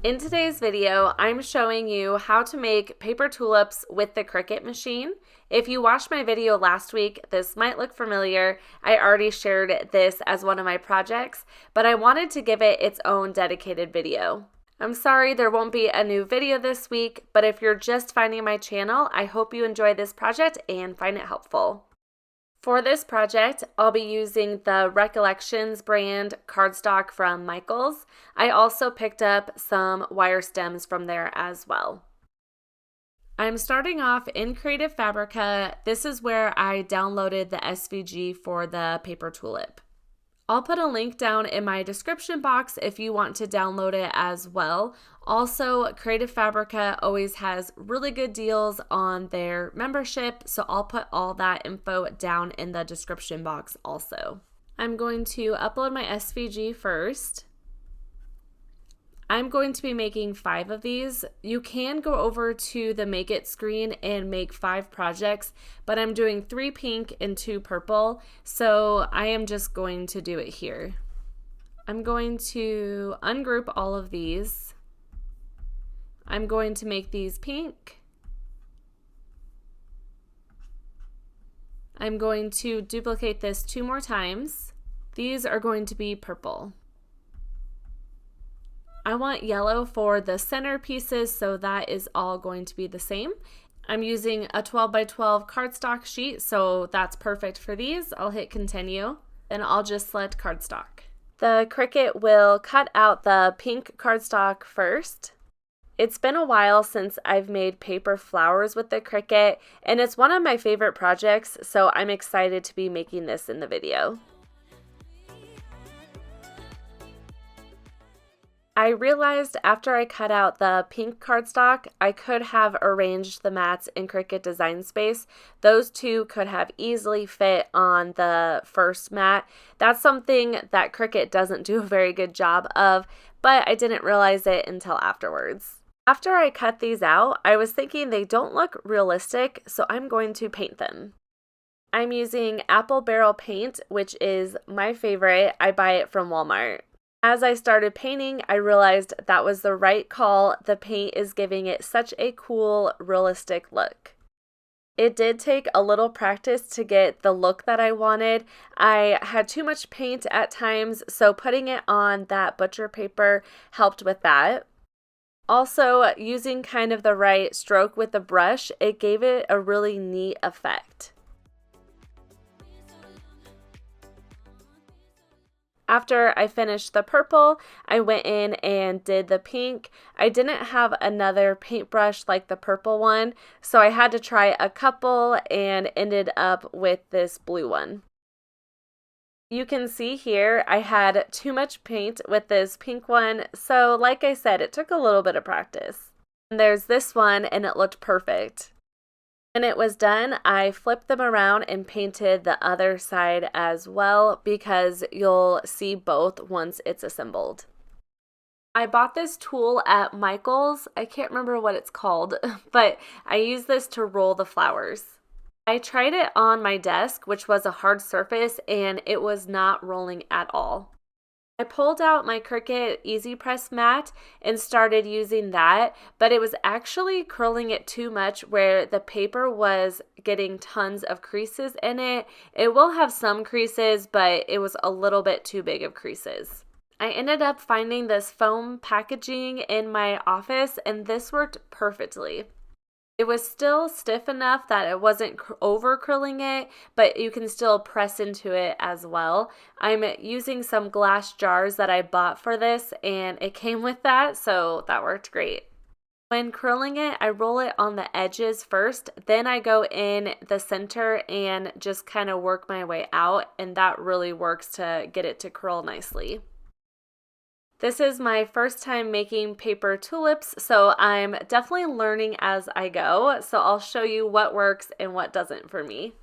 In today's video, I'm showing you how to make paper tulips with the Cricut machine. If you watched my video last week, this might look familiar. I already shared this as one of my projects, but I wanted to give it its own dedicated video. I'm sorry there won't be a new video this week, but if you're just finding my channel, I hope you enjoy this project and find it helpful. For this project, I'll be using the Recollections brand cardstock from Michaels. I also picked up some wire stems from there as well. I'm starting off in Creative Fabrica. This is where I downloaded the SVG for the paper tulip. I'll put a link down in my description box if you want to download it as well. Also, Creative Fabrica always has really good deals on their membership, so I'll put all that info down in the description box also. I'm going to upload my SVG first. I'm going to be making 5 of these. You can go over to the Make It screen and make 5 projects, but I'm doing 3 pink and 2 purple, so I am just going to do it here. I'm going to ungroup all of these. I'm going to make these pink. I'm going to duplicate this 2 more times. These are going to be purple. I want yellow for the center pieces, so that is all going to be the same. I'm using a 12 by 12 cardstock sheet, so that's perfect for these. I'll hit continue, and I'll just select cardstock. The Cricut will cut out the pink cardstock first. It's been a while since I've made paper flowers with the Cricut, and it's one of my favorite projects, so I'm excited to be making this in the video. I realized after I cut out the pink cardstock, I could have arranged the mats in Cricut Design Space. Those two could have easily fit on the first mat. That's something that Cricut doesn't do a very good job of, but I didn't realize it until afterwards. After I cut these out, I was thinking they don't look realistic, so I'm going to paint them. I'm using Apple Barrel paint, which is my favorite. I buy it from Walmart. As I started painting, I realized that was the right call. The paint is giving it such a cool, realistic look. It did take a little practice to get the look that I wanted. I had too much paint at times, so putting it on that butcher paper helped with that. Also, using kind of the right stroke with the brush, it gave it a really neat effect. After I finished the purple, I went in and did the pink. I didn't have another paintbrush like the purple one, so I had to try a couple and ended up with this blue one. You can see here I had too much paint with this pink one, so like I said, it took a little bit of practice. And there's this one, and it looked perfect. When it was done, I flipped them around and painted the other side as well because you'll see both once it's assembled. I bought this tool at Michaels. I can't remember what it's called, but I use this to roll the flowers. I tried it on my desk, which was a hard surface, and it was not rolling at all. I pulled out my Cricut Easy Press mat and started using that, but it was actually curling it too much where the paper was getting tons of creases in it. It will have some creases, but it was a little bit too big of creases. I ended up finding this foam packaging in my office, and this worked perfectly. It was still stiff enough that it wasn't over curling it, but you can still press into it as well. I'm using some glass jars that I bought for this, and it came with that, so that worked great. When curling it, I roll it on the edges first, then I go in the center and just kind of work my way out, and that really works to get it to curl nicely. This is my first time making paper tulips, so I'm definitely learning as I go, so I'll show you what works and what doesn't for me.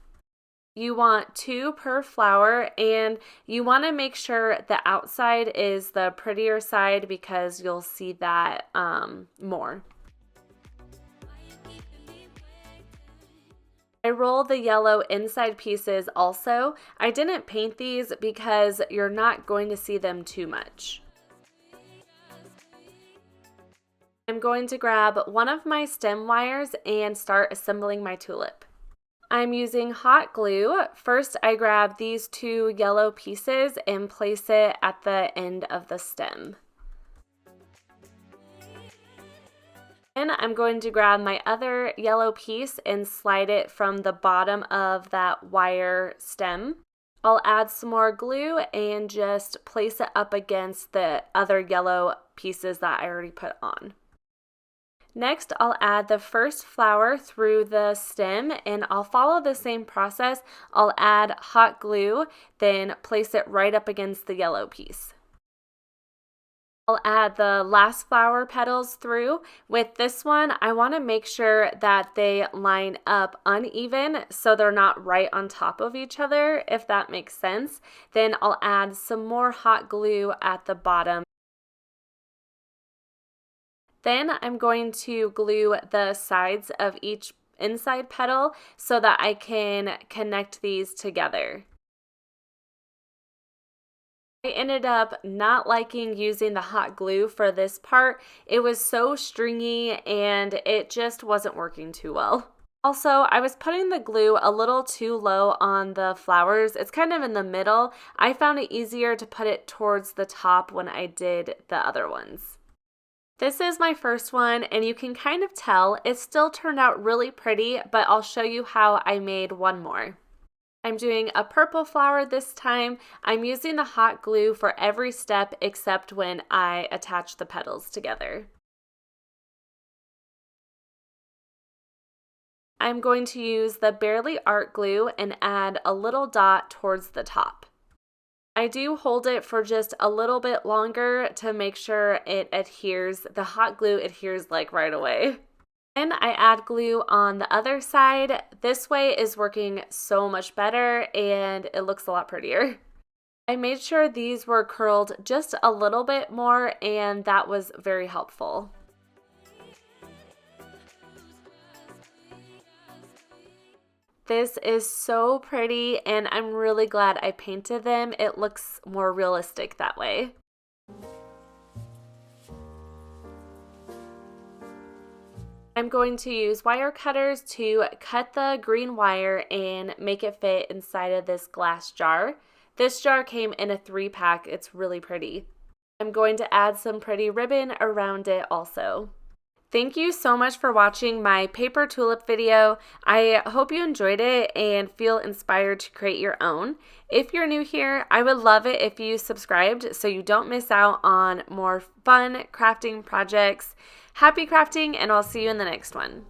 You want 2 per flower, and you want to make sure the outside is the prettier side because you'll see that more. I roll the yellow inside pieces also. I didn't paint these because you're not going to see them too much. I'm going to grab one of my stem wires and start assembling my tulip. I'm using hot glue. First, I grab these 2 yellow pieces and place it at the end of the stem. Then I'm going to grab my other yellow piece and slide it from the bottom of that wire stem. I'll add some more glue and just place it up against the other yellow pieces that I already put on. Next, I'll add the first flower through the stem, and I'll follow the same process. I'll add hot glue, then place it right up against the yellow piece. I'll add the last flower petals through. With this one, I want to make sure that they line up uneven so they're not right on top of each other, if that makes sense. Then I'll add some more hot glue at the bottom. Then I'm going to glue the sides of each inside petal so that I can connect these together. I ended up not liking using the hot glue for this part. It was so stringy and it just wasn't working too well. Also, I was putting the glue a little too low on the flowers. It's kind of in the middle. I found it easier to put it towards the top when I did the other ones. This is my first one, and you can kind of tell it still turned out really pretty, but I'll show you how I made one more. I'm doing a purple flower this time. I'm using the hot glue for every step except when I attach the petals together. I'm going to use the Barely Art glue and add a little dot towards the top. I do hold it for just a little bit longer to make sure it adheres. The hot glue adheres like right away. Then I add glue on the other side. This way is working so much better and it looks a lot prettier. I made sure these were curled just a little bit more, and that was very helpful. This is so pretty and I'm really glad I painted them. It looks more realistic that way. I'm going to use wire cutters to cut the green wire and make it fit inside of this glass jar. This jar came in a 3-pack. It's really pretty. I'm going to add some pretty ribbon around it also. Thank you so much for watching my paper tulip video. I hope you enjoyed it and feel inspired to create your own. If you're new here, I would love it if you subscribed so you don't miss out on more fun crafting projects. Happy crafting, and I'll see you in the next one.